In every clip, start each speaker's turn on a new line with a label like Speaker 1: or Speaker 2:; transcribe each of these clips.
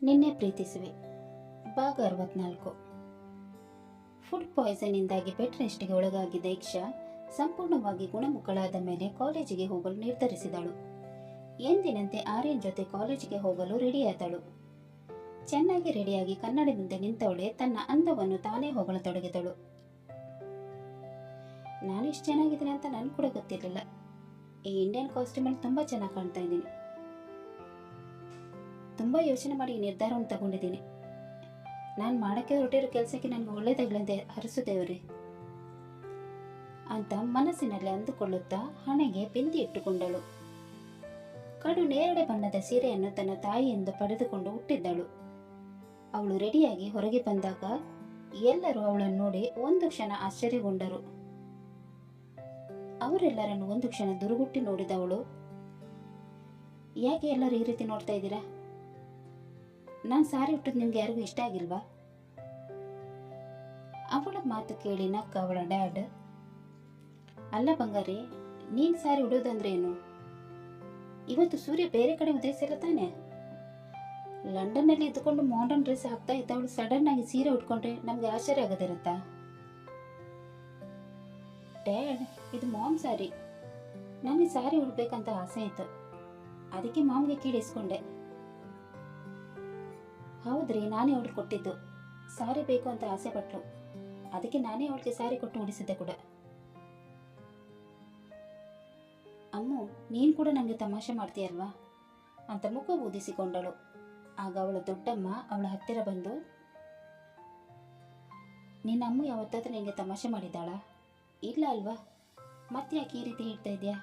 Speaker 1: ನಿನ್ನೆ ಪ್ರೀತಿಸುವೆ ಭಾಗ 64. Food ಪಾಯ್ಸನ್ನಿಂದಾಗಿ bed ರೆಸ್ಟ್ಗೆ ಒಳಗಾಗಿದ್ದ ಇಕ್ಷಾ ಸಂಪೂರ್ಣವಾಗಿ ಗುಣಮುಖಳಾದ ಮೇಲೆ ಕಾಲೇಜಿಗೆ ಹೋಗಲು ನಿರ್ಧರಿಸಿದಳು. ಎಂದಿನಂತೆ ಆರ್ಯನ್ ಜೊತೆ ಕಾಲೇಜಿಗೆ ಹೋಗಲು ರೆಡಿಯಾದಳು. ಚೆನ್ನಾಗಿ ರೆಡಿಯಾಗಿ ಕನ್ನಡಿ ಮುಂದೆ ನಿಂತವಳೆ ತನ್ನ ಅಂದವನ್ನು ತಾನೇ ಹೊಗಳತೊಡಗಿದಳು. ನಾನು ಇಷ್ಟು ಚೆನ್ನಾಗಿದ್ದೀನಿ ಅಂತ ನನಗೆ ಕೂಡ ಗೊತ್ತಿರಲಿಲ್ಲ. ಈ ಇಂಡಿಯನ್ ಕಾಸ್ಟ್ಯೂಮಲ್ಲಿ ತುಂಬ ಚೆನ್ನಾಗಿ ಕಾಣ್ತಾ ಇದ್ದೀನಿ. ತುಂಬ ಯೋಚನೆ ಮಾಡಿ ಈ ನಿರ್ಧಾರವನ್ನು ತಗೊಂಡಿದ್ದೀನಿ. ನಾನು ಮಾಡೋಕ್ಕೆ ಹೊರಟಿರೋ ಕೆಲಸಕ್ಕೆ ನನಗೆ ಒಳ್ಳೇದಾಗ್ಲಂತೆ ಹರಿಸುತ್ತೇವ್ರಿ ಅಂತ ಮನಸ್ಸಿನಲ್ಲಿ ಅಂದುಕೊಳ್ಳುತ್ತಾ ಹಣೆಗೆ ಬಿಂದಿ ಇಟ್ಟುಕೊಂಡಳು. ಕಡು ನೇರಳೆ ಬಣ್ಣದ ಸೀರೆಯನ್ನು ತನ್ನ ತಾಯಿಯಿಂದ ಪಡೆದುಕೊಂಡು ಹುಟ್ಟಿದ್ದಳು. ಅವಳು ರೆಡಿಯಾಗಿ ಹೊರಗೆ ಬಂದಾಗ ಎಲ್ಲರೂ ಅವಳನ್ನು ನೋಡಿ ಒಂದು ಕ್ಷಣ ಆಶ್ಚರ್ಯಗೊಂಡರು. ಅವರೆಲ್ಲರನ್ನು ಒಂದು ಕ್ಷಣ ದುರುಗುಟ್ಟಿ ನೋಡಿದವಳು, ಯಾಕೆ ಎಲ್ಲರೂ ಈ ರೀತಿ ನೋಡ್ತಾ ಇದ್ದೀರಾ? ನಾನು ಸಾರಿ ಹುಟ್ಟಿದ್ ನಿಮ್ಗೆ ಯಾರಿಗೂ ಇಷ್ಟ ಆಗಿಲ್ವಾ? ಅವಳ ಮಾತು ಕೇಳಿ ನಕ್ಕ ಅವಳ ಡ್ಯಾಡ್, ಅಲ್ಲ ಬಂಗಾರಿ, ನೀನ್ ಸಾರಿ ಉಡೋದಂದ್ರೆ ಏನು? ಇವತ್ತು ಸೂರ್ಯ ಬೇರೆ ಕಡೆ ಉದಯಿಸಿಲ್ಲ ತಾನೆ? ಲಂಡನ್ನಲ್ಲಿ ಇದ್ದುಕೊಂಡು ಮಾಡರ್ನ್ ಡ್ರೆಸ್ ಹಾಕ್ತಾ ಇದ್ದವಳು ಸಡನ್ ಆಗಿ ಸೀರೆ ಉಟ್ಕೊಂಡ್ರೆ ನಮ್ಗೆ ಆಶ್ಚರ್ಯ ಆಗದಿರುತ್ತಾ? ಡ್ಯಾಡ್, ಇದು ಮಾಮ್ ಸಾರಿ. ನನಗೆ ಸಾರಿ ಉಡ್ಬೇಕಂತ ಆಸೆ ಇತ್ತು, ಅದಕ್ಕೆ ಮಾಮ್ಗೆ ಕೀಳಿಸ್ಕೊಂಡೆ. ಹೌದ್ರಿ, ನಾನೇ ಅವಳು ಕೊಟ್ಟಿದ್ದು. ಸಾರಿ ಬೇಕು ಅಂತ ಆಸೆ ಪಟ್ಲು, ಅದಕ್ಕೆ ನಾನೇ ಅವಳಿಗೆ ಸಾರಿ ಕೊಟ್ಟು ಉಡಿಸಿದ್ದೆ ಕೂಡ. ಅಮ್ಮು, ನೀನು ಕೂಡ ನನಗೆ ತಮಾಷೆ ಮಾಡ್ತೀಯಲ್ವಾ ಅಂತ ಮುಖ ಊದಿಸಿಕೊಂಡಳು. ಆಗ ಅವಳ ದೊಡ್ಡಮ್ಮ ಅವಳ ಹತ್ತಿರ ಬಂದು, ನಿನ್ನ ಅಮ್ಮ ಯಾವತ್ತಾದ್ರೂ ನಿನಗೆ ತಮಾಷೆ ಮಾಡಿದ್ದಾಳಾ? ಇಲ್ಲ ಅಲ್ವಾ? ಮತ್ತೆ ಯಾಕೆ ಈ ರೀತಿ ಹೇಳ್ತಾ ಇದೆಯಾ?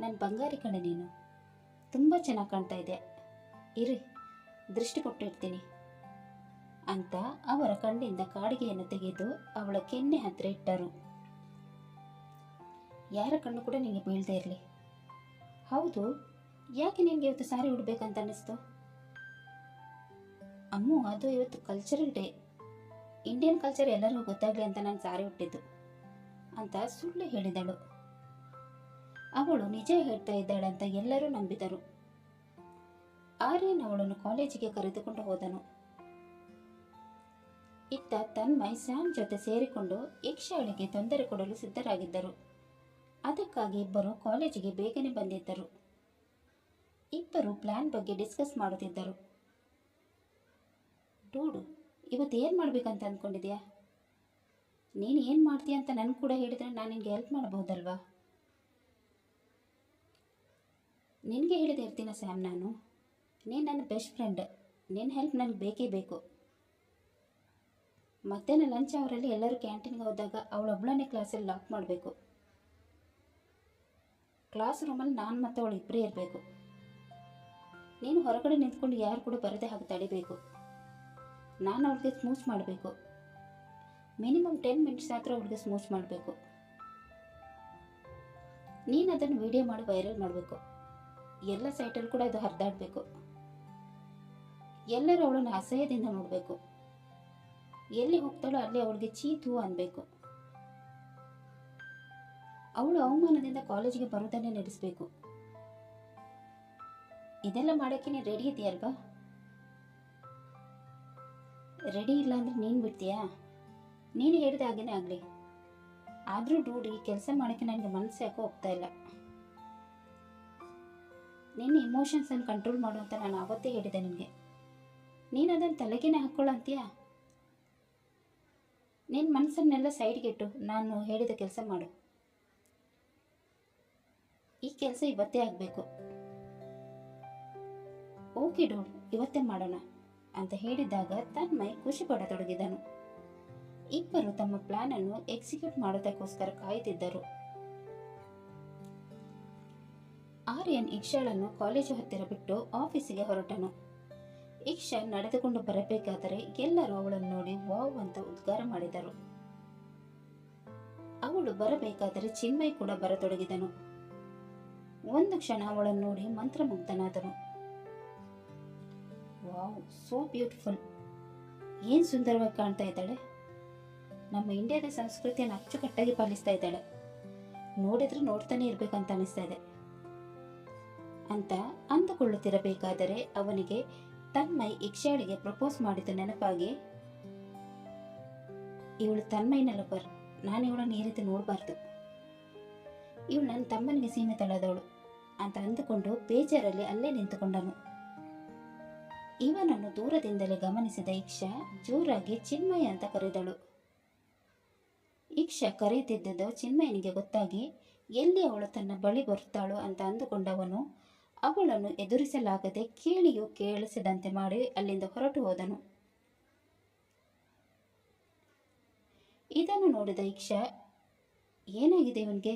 Speaker 1: ನನ್ನ ಬಂಗಾರಿ ಕಣೆ ನೀನು, ತುಂಬ ಚೆನ್ನಾಗಿ ಕಾಣ್ತಾ ಇದೆಯಾ. ಇರಿ, ದೃಷ್ಟಿ ಕೊಟ್ಟಿರ್ತೀನಿ ಅಂತ ಅವರ ಕಣ್ಣಿಂದ ಕಾಡಿಗೆಯನ್ನು ತೆಗೆದು ಅವಳ ಕೆನ್ನೆ ಹತ್ತಿರ ಇಟ್ಟರು. ಯಾರ ಕಣ್ಣು ಕೂಡ ನಿನಗೆ ಬೀಳದೇ ಇರಲಿ. ಹೌದು, ಯಾಕೆ ನಿನಗೆ ಇವತ್ತು ಸಾರಿ ಉಡ್ಬೇಕಂತ ಅನ್ನಿಸ್ತು? ಅಮ್ಮು, ಅದು ಇವತ್ತು ಕಲ್ಚರಲ್ ಡೇ. ಇಂಡಿಯನ್ ಕಲ್ಚರ್ ಎಲ್ಲರಿಗೂ ಗೊತ್ತಾಗಲಿ ಅಂತ ನಾನು ಸಾರಿ ಉಟ್ಟಿದ್ದು ಅಂತ ಸುಳ್ಳು ಹೇಳಿದಳು. ಅವಳು ನಿಜ ಹೇಳ್ತಾ ಇದ್ದಾಳಂತ ಎಲ್ಲರೂ ನಂಬಿದರು. ಆರ್ಯನ್ ಅವಳನ್ನು ಕಾಲೇಜಿಗೆ ಕರೆದುಕೊಂಡು ಹೋದನು. ಇತ್ತ ತನ್ಮಯ್ ಸ್ಯಾಮ್ ಜೊತೆ ಸೇರಿಕೊಂಡು ಇಕ್ಷಾಳಿಗೆ ತೊಂದರೆ ಕೊಡಲು ಸಿದ್ಧರಾಗಿದ್ದರು. ಅದಕ್ಕಾಗಿ ಇಬ್ಬರು ಕಾಲೇಜಿಗೆ ಬೇಗನೆ ಬಂದಿದ್ದರು. ಇಬ್ಬರು ಪ್ಲಾನ್ ಬಗ್ಗೆ ಡಿಸ್ಕಸ್ ಮಾಡುತ್ತಿದ್ದರು. ಡೂಡು, ಇವತ್ತು ಏನು ಮಾಡ್ಬೇಕಂತ ಅಂದ್ಕೊಂಡಿದ್ಯಾ? ನೀನು ಏನು ಮಾಡ್ತೀಯ ಅಂತ ನನಗೆ ಕೂಡ ಹೇಳಿದ್ರೆ ನಾನು ನಿನಗೆ ಹೆಲ್ಪ್ ಮಾಡಬಹುದಲ್ವಾ? ನಿನಗೆ ಹೇಳಿದೆ ಇರ್ತೀನ ಸ್ಯಾಮ್, ನಾನು ನೀನು ನನ್ನ ಬೆಸ್ಟ್ ಫ್ರೆಂಡ್. ನಿನ್ನ ಹೆಲ್ಪ್ ನನಗೆ ಬೇಕೇ ಬೇಕು. ಮಧ್ಯಾಹ್ನ ಲಂಚ್ ಅವರಲ್ಲಿ ಎಲ್ಲರೂ ಕ್ಯಾಂಟೀನ್ಗೆ ಹೋದಾಗ ಅವಳೊಬ್ಬಳನ್ನೇ ಕ್ಲಾಸಲ್ಲಿ ಲಾಕ್ ಮಾಡಬೇಕು. ಕ್ಲಾಸ್ ರೂಮಲ್ಲಿ ನಾನು ಮತ್ತು ಅವಳು ಇಬ್ಬರೇ ಇರಬೇಕು. ನೀನು ಹೊರಗಡೆ ನಿಂತ್ಕೊಂಡು ಯಾರು ಕೂಡ ಬರದೆ ಹಾಗೆ ತಡಿಬೇಕು. ನಾನು ಅವಳಿಗೆ ಸ್ಮೂಚ್ ಮಾಡಬೇಕು. ಮಿನಿಮಮ್ 10 ಮಿನಿಟ್ಸ್ ಆದರೂ ಅವಳಿಗೆ ಸ್ಮೂಚ್ ಮಾಡಬೇಕು. ನೀನು ಅದನ್ನು ವಿಡಿಯೋ ಮಾಡಿ ವೈರಲ್ ಮಾಡಬೇಕು. ಎಲ್ಲ ಸೈಟಲ್ಲಿ ಕೂಡ ಅದು ಹರಿದಾಡಬೇಕು. ಎಲ್ಲರೂ ಅವಳನ್ನು ಅಸಹ್ಯದಿಂದ ನೋಡಬೇಕು. ಎಲ್ಲಿ ಹೋಗ್ತಾಳೋ ಅಲ್ಲಿ ಅವಳಿಗೆ ಚೀತು ಅನ್ಬೇಕು. ಅವಳು ಅವಮಾನದಿಂದ ಕಾಲೇಜಿಗೆ ಬರೋದನ್ನೇ ನಡೆಸಬೇಕು. ಇದೆಲ್ಲ ಮಾಡೋಕ್ಕೆ ನೀನು ರೆಡಿ ಇದೆಯಲ್ವಾ? ರೆಡಿ ಇಲ್ಲ ಅಂದರೆ ನೀನು ಬಿಡ್ತೀಯಾ? ನೀನು ಹೇಳಿದ ಹಾಗೇನೆ ಆಗಲಿ. ಆದರೂ ಡೂಡ್, ಈ ಕೆಲಸ ಮಾಡೋಕ್ಕೆ ನನಗೆ ಮನಸ್ಸು ಯಾಕೋ ಹೋಗ್ತಾ ಇಲ್ಲ. ನಿನ್ನ ಇಮೋಷನ್ಸನ್ನು ಕಂಟ್ರೋಲ್ ಮಾಡು ಅಂತ ನಾನು ಆವತ್ತೇ ಹೇಳಿದೆ ನಿನಗೆ. ನೀನು ಅದನ್ನು ತಲೆಗೇನೆ ಹಾಕ್ಕೊಳ್ಳೋ ಅಂತೀಯಾ? ನಿನ್ನ ಮನಸ್ಸನ್ನೆಲ್ಲ ಸೈಡ್ಗಿಟ್ಟು ನಾನು ಹೇಳಿದ ಕೆಲಸ ಮಾಡು. ಈ ಕೆಲಸ ಇವತ್ತೇ ಆಗಬೇಕು. ಓಕೆ ಡೂಡ್, ಇವತ್ತೇ ಮಾಡೋಣ ಅಂತ ಹೇಳಿದಾಗ ತನ್ಮಯ್ ಖುಷಿ ಪಡತೊಡಗಿದನು. ಇಬ್ಬರು ತಮ್ಮ ಪ್ಲಾನ್ ಅನ್ನು ಎಕ್ಸಿಕ್ಯೂಟ್ ಮಾಡೋದಕ್ಕೋಸ್ಕರ ಕಾಯುತ್ತಿದ್ದರು. ಆರ್ಯನ್ ಇಕ್ಷಾಳನ್ನು ಕಾಲೇಜು ಹತ್ತಿರ ಬಿಟ್ಟು ಆಫೀಸಿಗೆ ಹೊರಟನು. ಇಕ್ಷಾ ನಡೆದುಕೊಂಡು ಬರಬೇಕಾದರೆ ಎಲ್ಲರೂ ಅವಳನ್ನು ನೋಡಿ ವಾವ್ ಅಂತ ಉದ್ಗಾರ ಮಾಡಿದರು. ಅವಳು ಬರಬೇಕಾದರೆ ಚಿನ್ಮಯ್ ಕೂಡ ಬರತೊಡಗಿದನು. ಒಂದು ಕ್ಷಣ ಅವಳನ್ನು ನೋಡಿ ಮಂತ್ರಮುಗ್ಧನಾದನು. Wow, so beautiful. ಏನು ಸುಂದರವಾಗಿ ಕಾಣ್ತಾ ಇದ್ದಾಳೆ. ನಮ್ಮ ಇಂಡಿಯಾದ ಸಂಸ್ಕೃತಿಯನ್ನು ಅಚ್ಚುಕಟ್ಟಾಗಿ ಪಾಲಿಸ್ತಾ ಇದ್ದಾಳೆ. ನೋಡಿದ್ರೆ ನೋಡ್ತಾನೆ ಇರ್ಬೇಕಂತ ಅನಿಸ್ತಾ ಇದೆ ಅಂತ ಅಂದುಕೊಳ್ಳುತ್ತಿರಬೇಕಾದರೆ ಅವನಿಗೆ ತನ್ಮಯ್ ಇಕ್ಷಾಳಿಗೆ ಪ್ರಪೋಸ್ ಮಾಡಿದ ನೆನಪಾಗಿ, ಇವಳು ತನ್ಮಯ್ನ ಲವರ್, ನಾನು ಇವಳನ್ನು ಈ ರೀತಿ ನೋಡಬಾರ್ದು, ಇವಳು ನನ್ನ ತಮ್ಮನಿಗೆ ಸೀಮಿತಳಾದವಳು ಅಂತ ಅಂದುಕೊಂಡು ಬೇಜಾರಲ್ಲಿ ಅಲ್ಲೇ ನಿಂತುಕೊಂಡನು. ಇವನನ್ನು ದೂರದಿಂದಲೇ ಗಮನಿಸಿದ ಇಕ್ಷಾ ಜೋರಾಗಿ ಚಿನ್ಮಯ ಅಂತ ಕರೆದಳು. ಇಕ್ಷಾ ಕರೆಯುತ್ತಿದ್ದುದು ಚಿನ್ಮಯನಿಗೆ ಗೊತ್ತಾಗಿ ಎಲ್ಲಿ ಅವಳು ತನ್ನ ಬಳಿ ಬರುತ್ತಾಳೋ ಅಂತ ಅಂದುಕೊಂಡವನು ಅವಳನ್ನು ಎದುರಿಸಲಾಗದೆ ಕೇಳಿಯೂ ಕೇಳಿಸದಂತೆ ಮಾಡಿ ಅಲ್ಲಿಂದ ಹೊರಟು ಹೋದನು. ಇದನ್ನು ನೋಡಿದ ಇಕ್ಷಾ, ಏನಾಗಿದೆ ಇವನಿಗೆ,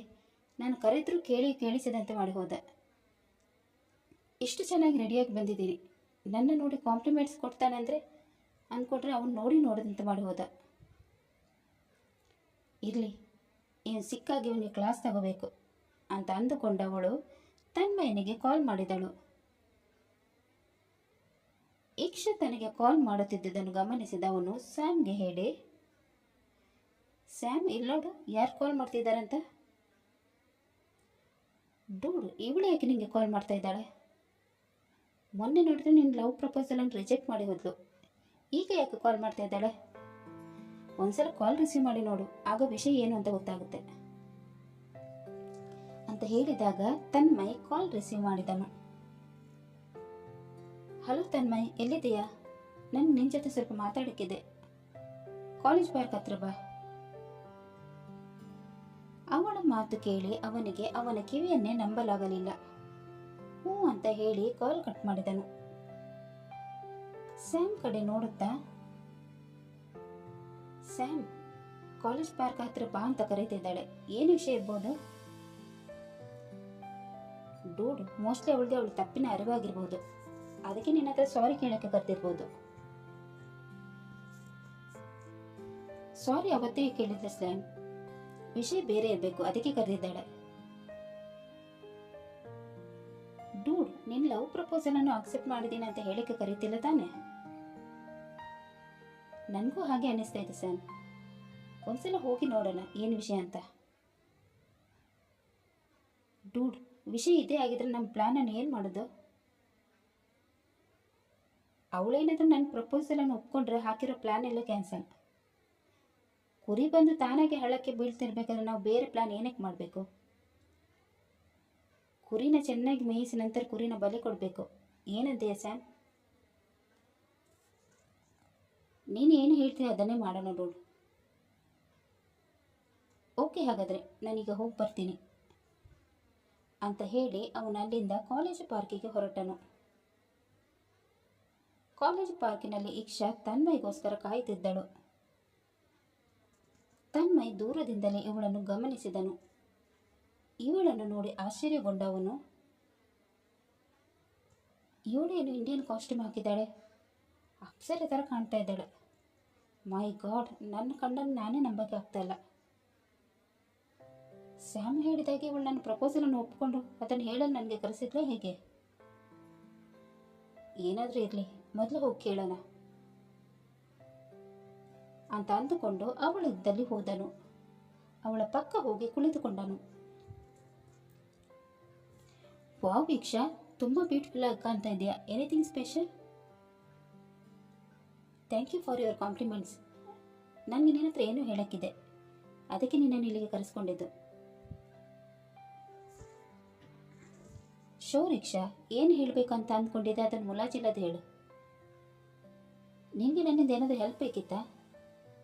Speaker 1: ನಾನು ಕರೆದ್ರೂ ಕೇಳಿಸದಂತೆ ಮಾಡಿ ಹೋದ. ಇಷ್ಟು ಚೆನ್ನಾಗಿ ರೆಡಿಯಾಗಿ ಬಂದಿದ್ದೀನಿ, ನನ್ನ ನೋಡಿ ಕಾಂಪ್ಲಿಮೆಂಟ್ಸ್ ಕೊಡ್ತಾನೆ ಅಂದರೆ ಅಂದ್ಕೊಂಡ್ರೆ ಅವನು ನೋಡದಂತೆ ಮಾಡಿ ಹೋದ. ಇರಲಿ, ಇವನು ಸಿಕ್ಕಾಗಿ ಇವನಿಗೆ ಕ್ಲಾಸ್ ತಗೋಬೇಕು ಅಂತ ಅಂದುಕೊಂಡವಳು ತನ್ಮಯನಿಗೆ ಕಾಲ್ ಮಾಡಿದಳು. ಇಕ್ಷಾ ತನಗೆ ಕಾಲ್ ಮಾಡುತ್ತಿದ್ದುದನ್ನು ಗಮನಿಸಿದ ಅವನು ಸ್ಯಾಮ್ಗೆ ಹೇಳಿ, ಸ್ಯಾಮ್ ಇಲ್ಲೋಡು ಯಾರು ಕಾಲ್ ಮಾಡ್ತಿದ್ದಾರಂತ. ಡೂಡ್, ಇವಳು ಯಾಕೆ ನಿಮಗೆ ಕಾಲ್ ಮಾಡ್ತಾ ಇದ್ದಾಳೆ? ಮೊನ್ನೆ ನೋಡಿದ್ರೆ ನಿನ್ನ ಲವ್ ಪ್ರಪೋಸಲನ್ನು ರಿಜೆಕ್ಟ್ ಮಾಡಿ ಹೋದ್ಲು, ಈಗ ಯಾಕೆ ಕಾಲ್ ಮಾಡ್ತಾ ಇದ್ದಾಳೆ? ಒಂದ್ಸಲ ಕಾಲ್ ರಿಸೀವ್ ಮಾಡಿ ನೋಡು, ಆಗ ವಿಷಯ ಏನು ಅಂತ ಗೊತ್ತಾಗುತ್ತೆ ಅಂತ ಹೇಳಿದಾಗ ತನ್ಮಯ್ ಕಾಲ್ ರಿಸೀವ್ ಮಾಡಿದನು. ಹಲೋ ತನ್ಮಯ್, ಎಲ್ಲಿದೆಯಾ? ನಿನ್ನ ಜೊತೆ ಸ್ವಲ್ಪ ಮಾತಾಡೋಕ್ಕಿದೆ, ಕಾಲೇಜ್ ಪಾರ್ಕ್ ಹತ್ರ ಬಾ. ಅವಳ ಮಾತು ಕೇಳಿ ಅವನಿಗೆ ಅವನ ಕಿವಿಯನ್ನೇ ನಂಬಲಾಗಲಿಲ್ಲ. ಹ್ಞೂ ಅಂತ ಹೇಳಿ ಕಾಲ್ ಕಟ್ ಮಾಡಿದನು. ಸ್ಯಾಮ್ ಕಡೆ ನೋಡುತ್ತಾ, ಸ್ಯಾಮ್, ಕಾಲೇಜ್ ಪಾರ್ಕ್ ಹತ್ರ ಬಾ ಅಂತ ಕರೀತಿದ್ದಾಳೆ, ಏನು ವಿಷಯ ಇರ್ಬೋದು? ಡೂಡ್, ಮೋಸ್ಟ್ಲಿ ಅವಳಿಗೆ ಅವಳು ತಪ್ಪಿನ ಅರಿವಾಗಿರ್ಬೋದು, ಅದಕ್ಕೆ ನಿನ್ನ ಹತ್ರ ಸಾರಿ ಕೇಳಕ್ಕೆ ಕರೆದಿರ್ಬೋದು. ಸಾರಿ ಅವತ್ತೇ ಕೇಳಿದ್ರೆ ಸ್ಯಾಮ್, ವಿಷಯ ಬೇರೆ ಇರಬೇಕು, ಅದಕ್ಕೆ ಕರೆದಿದ್ದಾಳೆ. ಡೂಡ್, ನಿನ್ನ ಲವ್ ಪ್ರಪೋಸಲ್ ಅನ್ನು ಅಕ್ಸೆಪ್ಟ್ ಮಾಡಿದ್ದೀನಿ ಅಂತ ಹೇಳಿಕ್ಕೆ ಕರೀತಿಲ್ಲ ತಾನೆ? ನನಗೂ ಹಾಗೆ ಅನ್ನಿಸ್ತಾ ಇದೆ ಸ್ಯಾಮ್, ಒಂದ್ಸಲ ಹೋಗಿ ನೋಡೋಣ ಏನು ವಿಷಯ ಅಂತ. ಡೂಡ್, ವಿಷಯ ಇದೇ ಆಗಿದ್ರೆ ನಮ್ಮ ಪ್ಲಾನನ್ನು ಏನು ಮಾಡೋದು? ಅವಳೇನಾದ್ರೂ ನನ್ನ ಪ್ರಪೋಸಲನ್ನು ಒಪ್ಕೊಂಡ್ರೆ ಹಾಕಿರೋ ಪ್ಲಾನ್ ಎಲ್ಲ ಕ್ಯಾನ್ಸಲ್. ಕುರಿ ಬಂದು ತಾನಾಗೆ ಹಳ್ಳಕ್ಕೆ ಬೀಳ್ತಿರ್ಬೇಕಾದ್ರೆ ನಾವು ಬೇರೆ ಪ್ಲಾನ್ ಏನಕ್ಕೆ ಮಾಡಬೇಕು? ಕುರಿನ ಚೆನ್ನಾಗಿ ಮೇಯಿಸಿ ನಂತರ ಕುರಿನ ಬಲಿ ಕೊಡಬೇಕು, ಏನಂತೆಯಾ ಸ್ಯಾಮ್? ನೀನು ಏನು ಹೇಳ್ತೀಯ ಅದನ್ನೇ ಮಾಡೋಣ ಡೂಡ್. ಓಕೆ, ಹಾಗಾದರೆ ನಾನೀಗ ಹೋಗಿ ಬರ್ತೀನಿ ಅಂತ ಹೇಳಿ ಅವನು ಅಲ್ಲಿಂದ ಕಾಲೇಜ್ ಪಾರ್ಕಿಗೆ ಹೊರಟನು. ಕಾಲೇಜ್ ಪಾರ್ಕಿನಲ್ಲಿ ಇಕ್ಷಾ ತನ್ಮಯ್ಗೋಸ್ಕರ ಕಾಯುತ್ತಿದ್ದಳು. ತನ್ಮಯ್ ದೂರದಿಂದಲೇ ಇವಳನ್ನು ಗಮನಿಸಿದನು. ಇವಳನ್ನು ನೋಡಿ ಆಶ್ಚರ್ಯಗೊಂಡವನು, ಇವಳೇನು ಇಂಡಿಯನ್ ಕಾಸ್ಟ್ಯೂಮ್ ಹಾಕಿದ್ದಾಳೆ, ಅಪ್ಸರೆ ಥರ ಕಾಣ್ತಾ ಇದ್ದಾಳೆ. ಮೈ ಗಾಡ್, ನನ್ನ ಕಣ್ಣನ್ನು ನಾನೇ ನಂಬಕ್ಕೆ ಆಗ್ತಾ ಇಲ್ಲ. ಸ್ಯಾಮ್ ಹೇಳಿದಾಗೆ ಇವಳು ನನ್ನ ಪ್ರಪೋಸಲನ್ನು ಒಪ್ಪಿಕೊಂಡು ಅದನ್ನು ಹೇಳಲು ನನಗೆ ಕರೆಸಿದ್ಲೇ ಹೇಗೆ? ಏನಾದರೂ ಇರಲಿ, ಮೊದಲು ಹೋಗಿ ಕೇಳೋಣ ಅಂತ ಅಂದುಕೊಂಡು ಅವಳಿದ್ದಲ್ಲಿ ಹೋದನು. ಅವಳ ಪಕ್ಕ ಹೋಗಿ ಕುಳಿತುಕೊಂಡನು. ವಾವ್ ಇಕ್ಷಾ, ತುಂಬ ಬ್ಯೂಟಿಫುಲ್ ಆಗಿ ಕಾಣ್ತಾ ಇದೆಯಾ, anything special? Thank you for your compliments. ನನಗೆ ನಿನ್ನ ಹತ್ರ ಏನೂ ಹೇಳೋಕ್ಕಿದೆ, ಅದಕ್ಕೆ ನಿನ್ನನ್ನು ಇಲ್ಲಿಗೆ ಕರೆಸ್ಕೊಂಡಿದ್ದು. ಶೋ ರಿಕ್ಷಾ, ಏನು ಹೇಳಬೇಕಂತ ಅಂದ್ಕೊಂಡಿದ್ದೆ ಅದನ್ನು ಮುಲಾಜಿಲ್ಲದೆ ಹೇಳು. ನಿನಗೆ ನನ್ನಿಂದ ಏನಾದರೂ ಹೆಲ್ಪ್ ಬೇಕಿತ್ತಾ?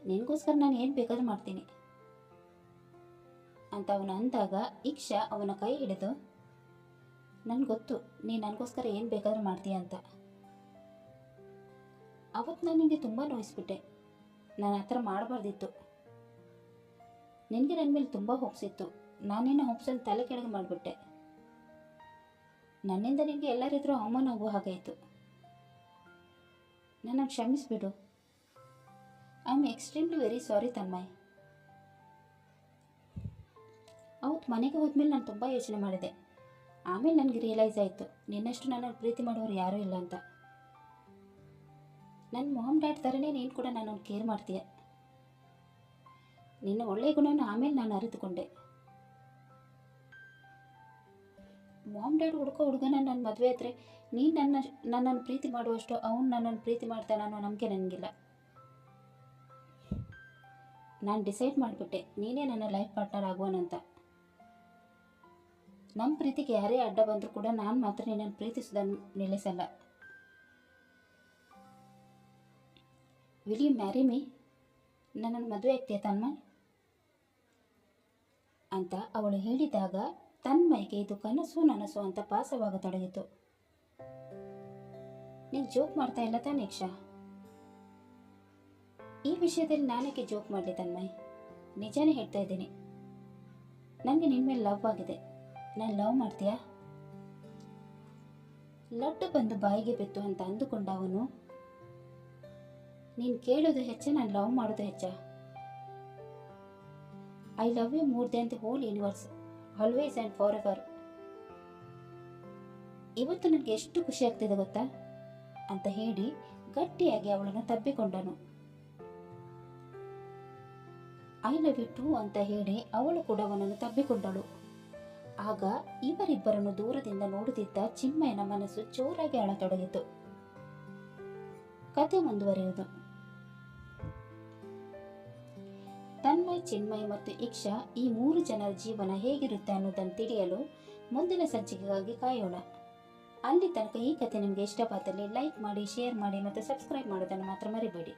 Speaker 1: ನಿನಗೋಸ್ಕರ ನಾನು ಏನು ಬೇಕಾದ್ರೂ ಮಾಡ್ತೀನಿ ಅಂತ ಅವನು ಅಂದಾಗ ಇಕ್ಷಾ ಅವನ ಕೈ ಹಿಡಿದು, ನನಗೆ ಗೊತ್ತು ನೀನು ನನಗೋಸ್ಕರ ಏನು ಬೇಕಾದ್ರೂ ಮಾಡ್ತೀಯ ಅಂತ. ಅವತ್ತು ನಾನು ನಿನಗೆ ತುಂಬ ನೋಯಿಸ್ಬಿಟ್ಟೆ, ನಾನು ಆ ಥರ ಮಾಡಬಾರ್ದಿತ್ತು. ನಿನಗೆ ನನ್ನ ಮೇಲೆ ತುಂಬ ಹೋಪ್ಸಿತ್ತು, ನಾನೇನು ಹೋಪ್ಸನ್ನು ತಲೆ ಕೆಳಗೆ ಮಾಡಿಬಿಟ್ಟೆ. ನನ್ನಿಂದ ನಿನಗೆ ಎಲ್ಲರಿದ್ರೂ ಅವಮಾನ ಆಗುವ ಹಾಗಾಯಿತು. ನನ್ನ ಕ್ಷಮಿಸಿಬಿಡು. I am extremely very sorry Tanmay. ಅವತ್ತು ಮನೆಗೆ ಹೋದ್ಮೇಲೆ ನಾನು ತುಂಬ ಯೋಚನೆ ಮಾಡಿದೆ. ಆಮೇಲೆ ನನಗೆ ರಿಯಲೈಸ್ ಆಯಿತು ನಿನ್ನಷ್ಟು ನನ್ನನ್ನು ಪ್ರೀತಿ ಮಾಡೋರು ಯಾರೂ ಇಲ್ಲ ಅಂತ. ನನ್ನ ಮಾಮ್ ಡ್ಯಾಡ್ ಥರನೇ ನೀನು ಕೂಡ ನನ್ನನ್ನು ಕೇರ್ ಮಾಡ್ತೀಯ. ನಿನ್ನ ಒಳ್ಳೆಯ ಗುಣನ ಆಮೇಲೆ ನಾನು ಅರಿತುಕೊಂಡೆ. ಮಾಮ್ ಡ್ಯಾಡ್ ಹುಡುಕೋ ಹುಡುಗನ ನನ್ನ ಮದುವೆ ಆದರೆ ನೀನು ನನ್ನನ್ನು ಪ್ರೀತಿ ಮಾಡುವಷ್ಟು ಅವನು ನನ್ನನ್ನು ಪ್ರೀತಿ ಮಾಡ್ತಾನೆ ಅನ್ನೋ ನಂಬಿಕೆ ನನಗಿಲ್ಲ. ನಾನು ಡಿಸೈಡ್ ಮಾಡಿಬಿಟ್ಟೆ, ನೀನೇ ನನ್ನ ಲೈಫ್ ಪಾರ್ಟ್ನರ್ ಆಗುವನಂತ. ನಮ್ಮ ಪ್ರೀತಿಗೆ ಯಾರೇ ಅಡ್ಡ ಬಂದರೂ ಕೂಡ ನಾನು ಮಾತ್ರ ನಿನ್ನನ್ನು ಪ್ರೀತಿಸೋದನ್ನು ನಿಲ್ಲಿಸಲ್ಲ. Will you marry me? ನನ್ನನ್ನು ಮದುವೆ ಆಗ್ತೀಯ ತನ್ಮಯ್ ಅಂತ ಅವಳು ಹೇಳಿದಾಗ ತನ್ಮಯ್ಗೆ ಇದು ಕನಸು ನನಸು ಅಂತ ಭಾಸವಾಗತೊಡಗಿತು. ನೀನು ಜೋಕ್ ಮಾಡ್ತಾ ಇಲ್ಲ ತಾನೇ ಯಕ್ಷ? ಈ ವಿಷಯದಲ್ಲಿ ನಾನೇಕೆ ಜೋಕ್ ಮಾಡಲಿ ತನ್ಮಯ್? ನಿಜಾನೇ ಹೇಳ್ತಾ ಇದ್ದೀನಿ, ನನಗೆ ನಿನ್ನ ಮೇಲೆ ಲವ್ ಆಗಿದೆ. ನಾನು ಲವ್ ಮಾಡ್ತೀಯಾ? ಲಡ್ಡು ಬಂದು ಬಾಯಿಗೆ ಬಿತ್ತು ಅಂತ ಅಂದುಕೊಂಡ ಅವನು, ನೀನು ಕೇಳೋದು ಹೆಚ್ಚ, ನಾನು ಲವ್ ಮಾಡೋದು ಹೆಚ್ಚ? I love you more than the whole universe, always and forever ಎವರ್. ಇವತ್ತು ನನಗೆ ಎಷ್ಟು ಖುಷಿ ಆಗ್ತಿದೆ ಗೊತ್ತಾ ಅಂತ ಹೇಳಿ ಗಟ್ಟಿಯಾಗಿ ಅವಳನ್ನು ತಬ್ಬಿಕೊಂಡನು. ಐ ಲವ್ ಯು ಟೂ ಅಂತ ಹೇಳಿ ಅವಳು ಕೂಡ ಅವನನ್ನು ತಬ್ಬಿಕೊಂಡಳು. ಆಗ ಇವರಿಬ್ಬರನ್ನು ದೂರದಿಂದ ನೋಡುತ್ತಿದ್ದ ಚಿನ್ಮಯನ ಮನಸ್ಸು ಜೋರಾಗಿ ಅಳತೊಡಗಿತು. ಕತೆ ಮುಂದುವರಿಯುವುದು. ತನ್ಮಯ್, ಚಿನ್ಮಯ್ ಮತ್ತು ಇಕ್ಷಾ ಈ 3 ಜನರ ಜೀವನ ಹೇಗಿರುತ್ತೆ ಅನ್ನೋದನ್ನು ತಿಳಿಯಲು ಮುಂದಿನ ಸಂಚಿಕೆಗಾಗಿ ಕಾಯೋಣ. ಅಲ್ಲಿ ತನಕ ಈ ಕತೆ ನಿಮಗೆ ಇಷ್ಟವಾದಲ್ಲಿ ಲೈಕ್ ಮಾಡಿ, ಶೇರ್ ಮಾಡಿ ಮತ್ತು ಸಬ್ಸ್ಕ್ರೈಬ್ ಮಾಡೋದನ್ನು ಮಾತ್ರ ಮರಿಬೇಡಿ.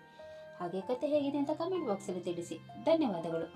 Speaker 1: ಹಾಗೆ ಕತೆ ಹೇಗಿದೆ ಅಂತ ಕಮೆಂಟ್ ಬಾಕ್ಸಲ್ಲಿ ತಿಳಿಸಿ. ಧನ್ಯವಾದಗಳು.